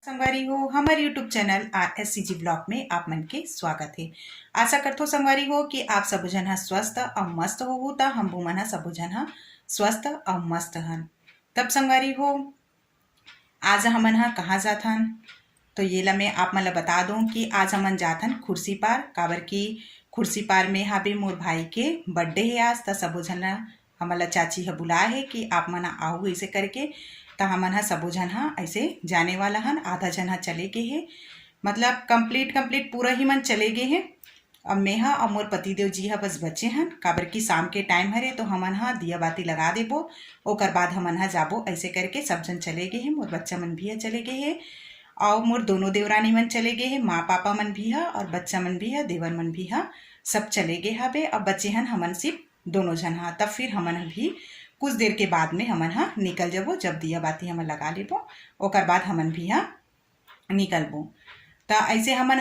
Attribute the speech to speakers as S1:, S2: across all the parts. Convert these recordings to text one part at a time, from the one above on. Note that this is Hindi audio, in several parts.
S1: संगवारी हो हमारे यूट्यूब चैनल RSCG ब्लॉग में आप मन के स्वागत है। आशा करथो संगवारी हो कि आप सब जन स्वस्थ और मस्त हो ता हम मन सब जन स्वस्थ और मस्त हन। तब संगवारी हो आज हमन कहाँ जाथन तो ये ला मैं आप मन ला बता दूं कि आज हमन जाथन खुर्सी पार काबर की खुर्सी पार में हाबे मोर भाई के बर्थडे है आज। त सबो झन हमन ला चाची ह बुलाए है कि आप मन आओ ऐसे करके। तो हमन सबो झन ऐसे जाने वाला हन। आधा झन चले गए हैं, मतलब कंप्लीट पूरा ही मन चले गए हैं। अब मैं और मोर पतिदेव जी बस बचे हन काबर की शाम के टाइम हरे तो हमन दिया बाती लगा देबो। ओकर बाद हमन जाबो ऐसे करके सब जन चले गए हैं। मोर बच्चा मन भी चले गए हैं और मोर दोनों देवरानी मन चले गए हैं। माँ पापा मन भी है और बच्चा मन भी है, देवर मन भी है, सब चले गए हवे। अब बचे हन हमन सिर्फ दोनों जन। तब फिर हमन भी कुछ देर के बाद में हमन निकल जाबो। जब दिया बाती हमन लगा लेबो ओकर बाद हमन भी निकलबो। तो ऐसे हमन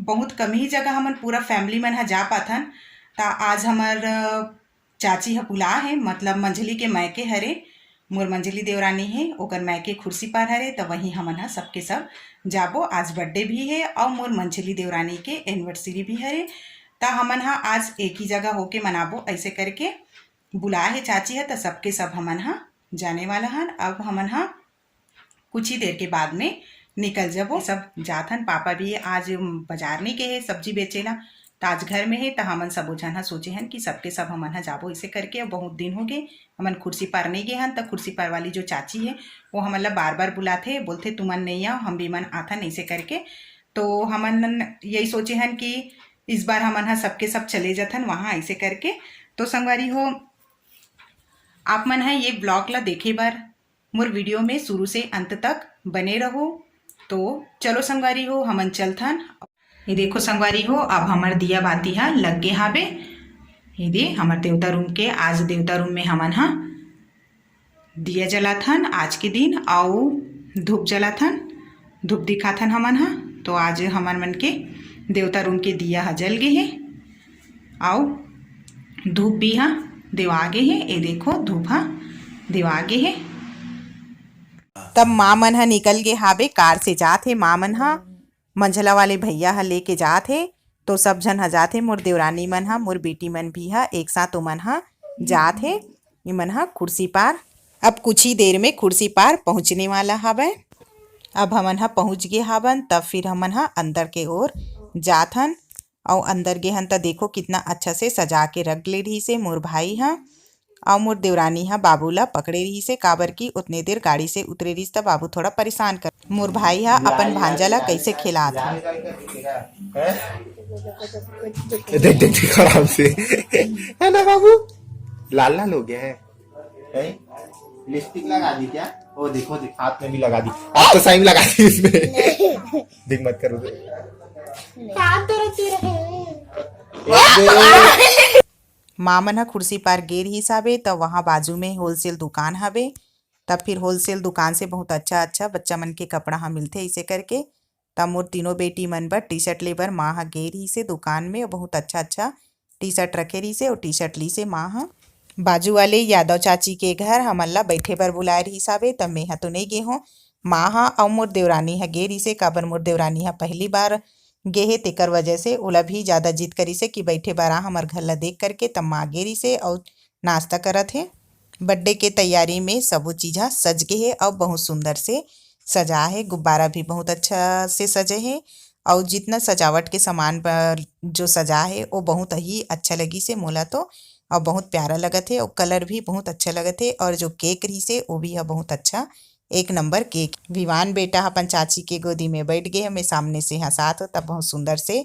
S1: बहुत कम ही जगह हमन पूरा फैमिली मन जा पाथन। तो आज हमार चाची बुला है, मतलब मंझली के मैके हरे, मोर मंझली देवरानी है ओकर मैके खुर्सी पार हरे। तो वहीं हमन सबके सब जाबो। आज बर्थडे भी है और मोर मंझली देवरानी के एनिवर्सरी भी हरे। तो हमन आज एक ही जगह होके मनाबो ऐसे करके बुलाए है चाची है। तो सबके सब हमन जाने वाला हन। अब हमन कुछ ही देर के बाद में निकल जाबो। सब जाथन। पापा भी आज बाजार नहीं के है सब्जी बेचेला, तो आज घर में है। तो हमन सबो झन सोचे हन कि सबके सब हमन जाबो ऐसे करके। अब बहुत दिन हो गए हमन खुर्सी पार नहीं गए हन। तो खुर्सी पार वाली जो चाची है वो हमन ला बार बार बुलाथे, बोलथे तुमन नहीं आओ हम भी मन आथन ऐसे करके। तो हमन यही सोचे हन कि इस बार हमन सबके सब चले जाथन वहाँ ऐसे करके। तो संगवारी हो आप मन ये ब्लॉग ला देखे बार मोर वीडियो में शुरू से अंत तक बने रहो। तो चलो संगवारी हो हमन चलथन। ये देखो संगवारी हो अब हमार दिया बाती लग गे हाबे। ये दे हमार देवता रूम के, आज देवता रूम में हमन दिया जलाथन आज के दिन। आओ धूप जलाथन, धूप दिखाथन हमन तो आज हमन मन के देवता रूम के दिया जल गए है। आओ धूप भी देवागे है। ये देखो धूप देवागे है। तब माँ मन निकल गए हाबे, कार से जात है। माँ मन मंझला वाले भैया लेके जात है। तो सब झन जात है। मोर देवरानी मन मोर बेटी मन भी एक साथ ओमन जात है। ये मन खुर्सी पार अब कुछ ही देर में खुर्सी पार पहुँचने वाला हवे। अब हमन पहुँच गए हवन। तब फिर हमन अंदर के ओर जाथन। और अंदर गे हन। तो देखो कितना अच्छा से सजा के रख ले रही से मोर भाई और मोर देवरानी बाबू ला पकड़े रही से काबर की उतने देर गाड़ी से उतरे रही। तो बाबू थोड़ा परेशान कर। मोर भाई अपन भांजा ला कैसे खिला था।
S2: देख देख देख आराम से है ना बाबू। लाल लाल हो गया है। लिपस्टिक लगा दी क्या? ओ देखो देख हाथ में भी लगा दी। आप तो साइन लगा दी इसमें। देख मत करो।
S1: माँ मन खुर्सी पार गेर हिसाबे। तो वहाँ बाजू में होलसेल दुकान हवे। तब फिर होलसेल दुकान से बहुत अच्छा बच्चा मन के कपड़ा मिलते इसे करके। तब मोर तीनों बेटी मन बर टी शर्ट ले बर माँ गेर ही से दुकान में। बहुत अच्छा टी शर्ट रखे रही से और टी शर्ट ली से माँ बाजू वाले यादव चाची के घर हमन ला बैठे बर बुलाए हिसाबे। तब मैं तो नहीं गे हूँ। माँ और मोर देवरानी गे रही से काबर मोर देवरानी पहली बार गे हे तेकर वजह से ओला भी ज़्यादा जिद करी से कि बैठे बारा हमार घर ला देख करके। तब माँ गे रही से और नाश्ता करत है। बर्थडे के तैयारी में सबो चीज़ सज गे है और बहुत सुंदर से सजा है। गुब्बारा भी बहुत अच्छा से सजे है और जितना सजावट के सामान पर जो सजा है वो बहुत ही अच्छा लगी से मोला तो। और बहुत प्यारा लगत है और कलर भी बहुत अच्छा लगत है। और जो केक रही से वो भी है बहुत अच्छा, एक नंबर केक। विवान बेटा अपन चाची के गोदी में बैठ गए हमें सामने से हंसात हो। तब बहुत सुंदर से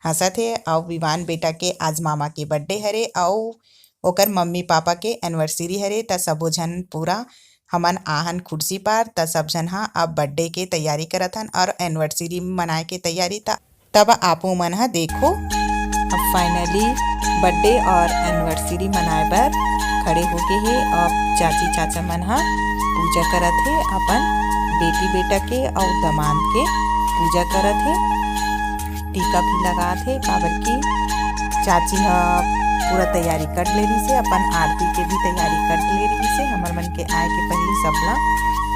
S1: हंसत है। और विवान बेटा के आज मामा के बर्थडे हरे और ओकर मम्मी पापा के एनिवर्सरी हरे। त सबो झन पूरा हमन आहन खुर्सी पार। त सब झन अब बर्थडे के तैयारी करत हन और एनिवर्सरी मनाए के तैयारी। तब आपो मन देखो अब फाइनली बर्थडे और एनिवर्सरी मनाए बर खड़े हो गए है। और चाची चाचा मन पूजा करत है अपन बेटी बेटा के और दामाद के पूजा करत है। टीका भी लगात है काबर की चाची पूरा तैयारी कर ले रही से। अपन आरती के भी तैयारी कर ले रही से। हमर मन के आए के पहले सबला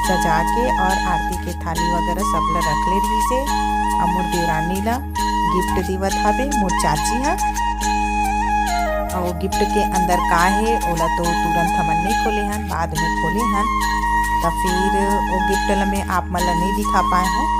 S1: सजा के और आरती के थाली वगैरह सब ला रख ले रही से। और मोर देवरानी ला गिफ्ट दिवत हवे मोर चाची हा। और गिफ्ट के अंदर का है ओला तो तुरंत हमन नहीं खोले हन, बाद में खोले हन। तो फिर वो गिफ्ट ला मैं आप मन ला नहीं दिखा पाए हूँ।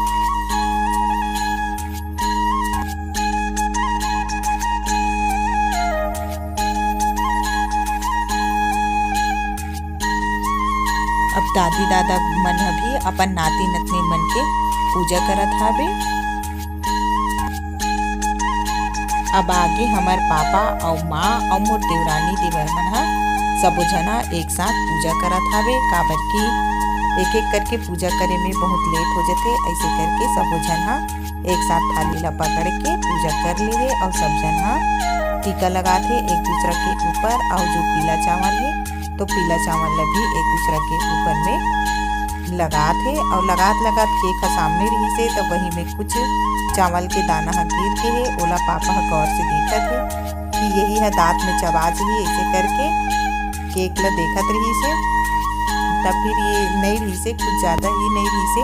S1: अब दादी दादा मन भी अपन नाती नतनी मन के पूजा करत हवे। अब आगे हमार पापा और माँ और मोर देवरानी देवर मन हा सबो जना एक साथ पूजा करत हवे। काबर की एक एक करके पूजा करे में बहुत लेट हो जाते, ऐसे करके सबो जन हा एक साथ थाली ला पकड़ के पूजा कर ले और सब जन हा टीका लगाते एक दूसरा के ऊपर। और जो पीला चावल है तो पीला चावल ला भी एक दूसरा के ऊपर में लगाते। और लगात केक सामने रही से तो वही में कुछ चावल के दाना गिर के है। ओला पापा गौर से देखत है कि यही है दांत में चबा ही ऐसे करके केक ला देखत रही से। तब फिर ये नहीं रही से, कुछ ज़्यादा ही नहीं रही से,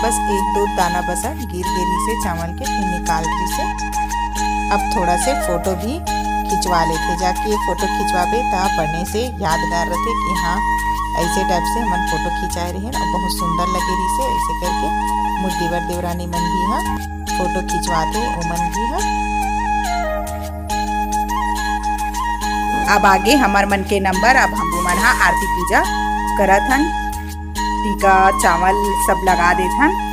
S1: बस एक दो दाना बसा गिर रही से चावल के, फिर निकाल रही से। अब थोड़ा से फोटो भी खिंचवा लेते, जाके फोटो खिंचवाबे तो बढ़ने से यादगार रहते कि हाँ ऐसे टाइप से मन फोटो खिंचाए रहे और बहुत सुंदर लगे रही से। ऐसे करके मोर देवर देवरानी मन भी हाँ फोटो खिंचवाते ओमन भी हाँ। अब आगे हमार मन के नंबर। अब हम मन हा आरती पूजा करत हन, टीका चावल सब लगा देथन।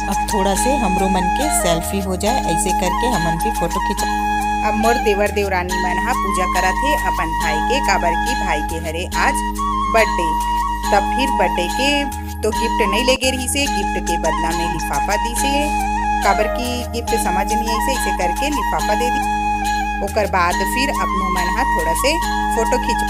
S1: अब थोड़ा से हमरो मन के सेल्फी हो जाए, ऐसे करके हमन भी फोटो खिंचा। अब मोर देवर देवरानी मन हा पूजा करत है अपन भाई के, काबर की भाई के हरे आज बर्थडे। तब फिर बर्थडे के तो गिफ्ट नहीं लेगे रही से, गिफ्ट के बदला में लिफाफा दी से। काबर की गिफ्ट समझ नहीं आई से, इसे करके लिफाफा दे दी। ओकर बाद फिर अपनो मन हा थोड़ा से फोटो खींच।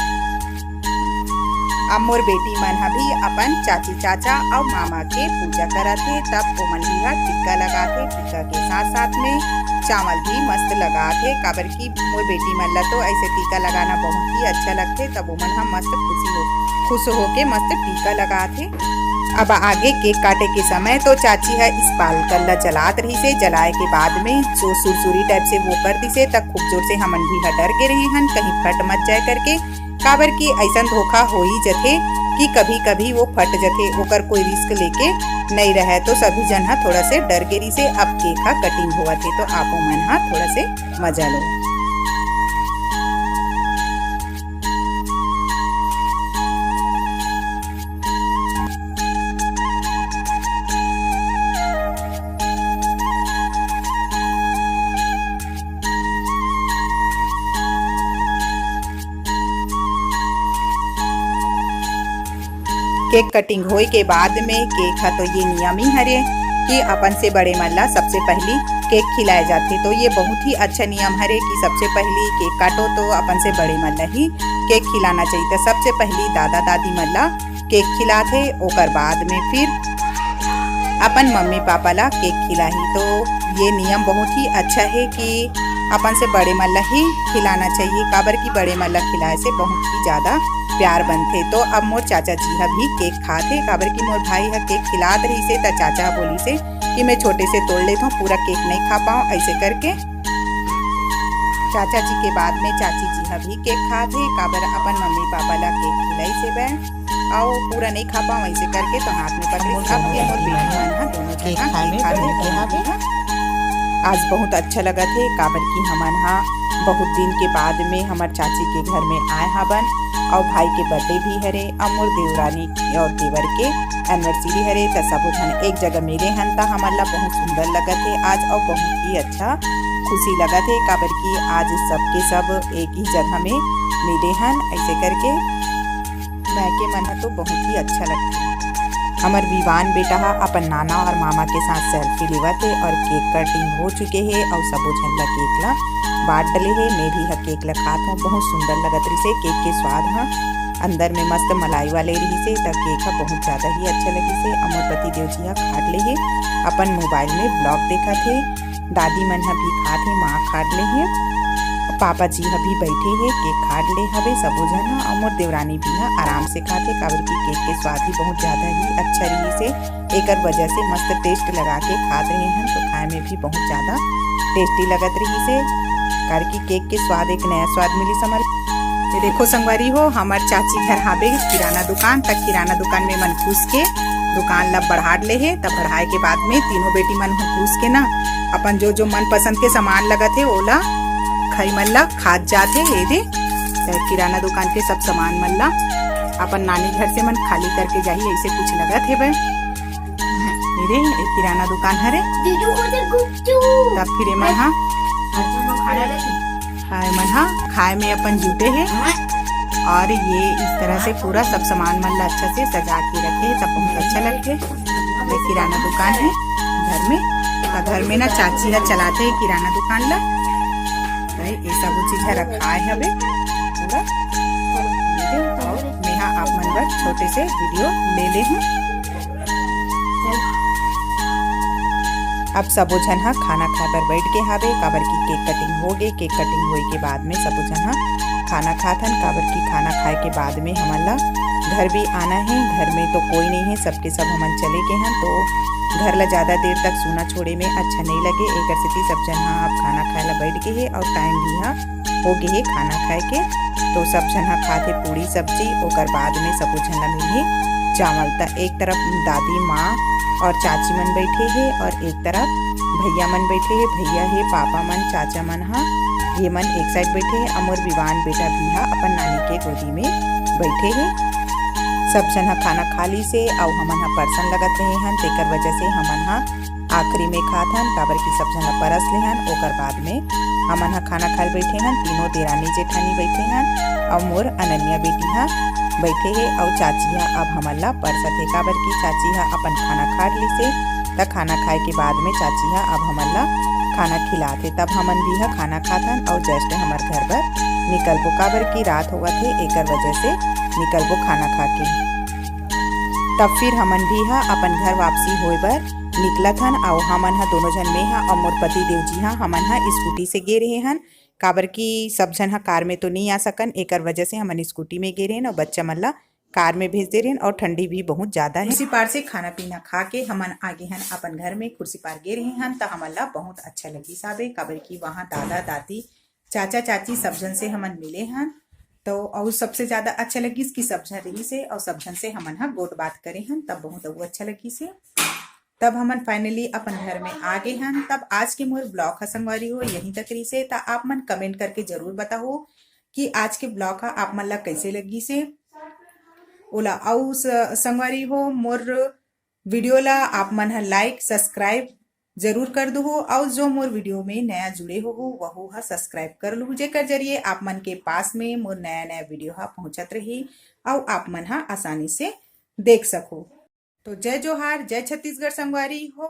S1: अब मोर बेटी मन हा भी अपन चाची चाचा और मामा के पूजा करत है। तब ओमन भी हा टिक्का लगाते, टिक्का के साथ साथ में चावल भी मस्त लगाते। काबर की मोर बेटी मन ला तो ऐसे टीका लगाना बहुत ही अच्छा लगते। तब ओमन हा मस्त खुश हो के मस्त टीका लगाते। अब आगे केक काटे के समय तो चाची है इस पालकल ला जलात रही से। जलाए के बाद में जो सुरसुरी टाइप से वो कर दी से, तब खूब जोर से हमन भी डर के रहे हन कहीं फट मत जाए करके। काबर की ऐसा धोखा हो ही जथे कि कभी कभी वो फट जथे, ओकर कोई रिस्क लेके नहीं रहे। तो सभी जन हा थोड़ा से डर गेरी से। अब केक हा कटिंग हुआ थे तो आप मन हा थोड़ा से मजा लो। केक कटिंग होए के बाद में केक हा तो ये नियम ही हरे कि अपन से बड़े मन ला सबसे पहली केक खिलाए जाते। तो ये बहुत ही अच्छा नियम हरे कि सबसे पहली केक काटो तो अपन से बड़े मन ला ही केक खिलाना चाहिए। तो सबसे पहली दादा दादी मन ला केक खिलाते, ओकर बाद में फिर अपन मम्मी पापा ला केक खिलाई। तो ये नियम बहुत ही अच्छा है कि अपन से बड़े मन ला ही खिलाना चाहिए। काबर की बड़े मन ला खिलाए से बहुत ही ज़्यादा प्यार बनते। तो अब मोर चाचा जी हा भी केक खाते। काबर की मोर भाई हा केक खिलात रही से, तो चाचा बोली से कि मैं छोटे से तोड़ लेता हूँ, पूरा केक नहीं खा पाऊँ। ऐसे करके चाचा जी के बाद में चाची जी हा भी केक खाते। काबर अपन मम्मी पापा ला केक खिलाई से बैन आओ पूरा नहीं खा पाऊँ, ऐसे करके तो हाथ में पकड़े। अब ये मोर बेटी मन हा दोनों केक खाते। आज बहुत अच्छा लगा थे। काबर की हमन हा बहुत दिन के बाद में हमार चाची के घर में आए हवन और भाई के बर्थडे भी हरे और मोर देवरानी और देवर के एनिवर्सरी हरे। तो सब जन एक जगह मिले हन ता हमला बहुत सुंदर लगा थे आज और बहुत ही अच्छा खुशी लगा थे। काबर की आज सबके सब एक ही जगह में मिले हन। ऐसे करके मैके मन तो बहुत ही अच्छा लगता। हमार विवान बेटा हा अपन नाना और मामा के साथ सेल्फी लेवा थे और केक कटिंग हो चुके है और सबो झन ला केक ला बांट डले है। मैं भी हा केक ला खात हूँ, बहुत सुंदर लगत रही से। केक के स्वाद हा अंदर में मस्त मलाई वाले रही से त केक हा बहुत ज़्यादा ही अच्छा लगी से। अमोर पति देव जी हा खाट ले हे, अपन मोबाइल में ब्लॉग देखा थे। दादी मन हा भी खात हे, माँ खाट ले हे, पापा जी हा भी बैठे हे, केक खाट ले हवे सबो झन हा। अमोर देवरानी भी हा आराम से खाते, काबर की केक के स्वाद ही बहुत ज़्यादा ही अच्छा रही से। एकर वजह से मस्त टेस्ट लगा के खात रहे हैं, तो खाए में भी बहुत ज़्यादा टेस्टी लगत रही से। कार की केक के स्वाद एक नया स्वाद मिली समर। ये देखो संगवारी हो, हमार चाची घर हावे किराना दुकान, तक किराना दुकान में मन घुस के दुकान ला बढ़ाड़ ले हे। तब बढ़ाए के बाद में तीनों बेटी मन घुस के ना अपन जो जो मन पसंद के सामान लगत है ओला खई मन ला खात जाते। ये दे किराना दुकान के सब सामान मन ला अपन नानी घर से मन खाली करके जाही, ऐसे कुछ लगत है बे। ये किराना दुकान हरे, तब फिर मन हा खाए में अपन जुटे हैं। और ये इस तरह से पूरा सब सामान मन ला अच्छा से सजा के रखे, सब बहुत अच्छा लगते। ये किराना दुकान है घर में, तो घर में ना चाची ला चलाते है किराना दुकान ला। ये सब चीज रखा है हवे पूरा। और नेहा आप मन बर छोटे से वीडियो ले ले हूँ। अब सबो झन हा खाना खाए पर बैठ के हावे, काबर की केक कटिंग हो गए। केक कटिंग होए के बाद में सबो झन हा खाना खाथन, काबर की खाना खाए के बाद में हमन ला घर भी आना है। घर में तो कोई नहीं है, सबके सब हमन चले गए हैं, तो घर ला ज़्यादा देर तक सोना छोड़े में अच्छा नहीं लगे। एक स्थिति सब जन हा अब खाना खाए ला बैठ गए है, और टाइम भी हा हो गए है खाना खाए के। तो सब जन हा खाते पूरी सब्जी, ओकर बाद में सबो झन ला मिले चावल। त एक तरफ दादी माँ और चाची मन बैठे है, और एक तरफ भैया मन बैठे है। भैया है, पापा मन, चाचा मन हा ये मन एक साइड बैठे है। अमोर विवान बेटा भी हा अपन नानी के गोदी में बैठे है। सब जन हा खाना खा ली से, और हमन हा परसन लगत रहे हन, तेकर वजह से हमन हा आखिरी में खात हन, काबर की सब जन हा परस ले हन। ओकर बाद में हमन हा खाना खाए बैठे हन, तीनों देरानी जेठानी बैठे हन, और मोर अनन्या बेटी हा बैठे है, और चाची हा अब हमन ला परसत है, काबर की चाची हा अपन खाना खा ली से। त खाना खाए के बाद में चाची हा अब हमन ला खाना खिलाते, तब हमन भी हा खाना खाथन, और जस्ट हमार घर पर निकलबो, काबर की रात होगा थे, एकर वजह से निकलबो खाना खा के। तब फिर हमन भी हा अपन घर वापसी होए बर निकलत हन, और हमन हा दोनों जन में हा और मोर पति देव जी हा हमन हा स्कूटी से गे रहे हन, काबर की सब जन हा कार में तो नहीं आ सकन, एकर वजह से हमन स्कूटी में गे रहे, और बच्चा मन ला कार में भेज दे रहे, और ठंडी भी बहुत ज्यादा है। कुर्सी पार से खाना पीना खा के हमन आगे हन अपन घर में। कुर्सी पार गे रहे हन, तो हमन ला बहुत अच्छा लगी साबे, काबर की वहाँ दादा दादी चाचा चाची सब जन से हमन मिले हन। तो और सबसे ज्यादा अच्छा लगी कि सब जन रही से, और सब जन से हमन हा गोट बात करे हन, तब बहुत अच्छा लगी से। तब हमन फाइनली अपन घर में आ गए हन। तब आज के मोर ब्लॉग हा संगवारी हो यहीं तक रही से। ता आप मन कमेंट करके जरूर बताओ कि आज के ब्लॉग हा आप मन ला कैसे लगी से ओला। और संगवारी हो मोर वीडियो ला आप मन हा लाइक सब्सक्राइब जरूर कर दो, और जो मोर वीडियो में नया जुड़े हो वह हा सब्सक्राइब कर लो, जेकर जरिए आप मन के पास में मोर नया नया वीडियो हा पहुंचत रही, और आप मन हा आसानी से देख सको। तो जय जोहार, जय छत्तीसगढ़ संगवारी हो।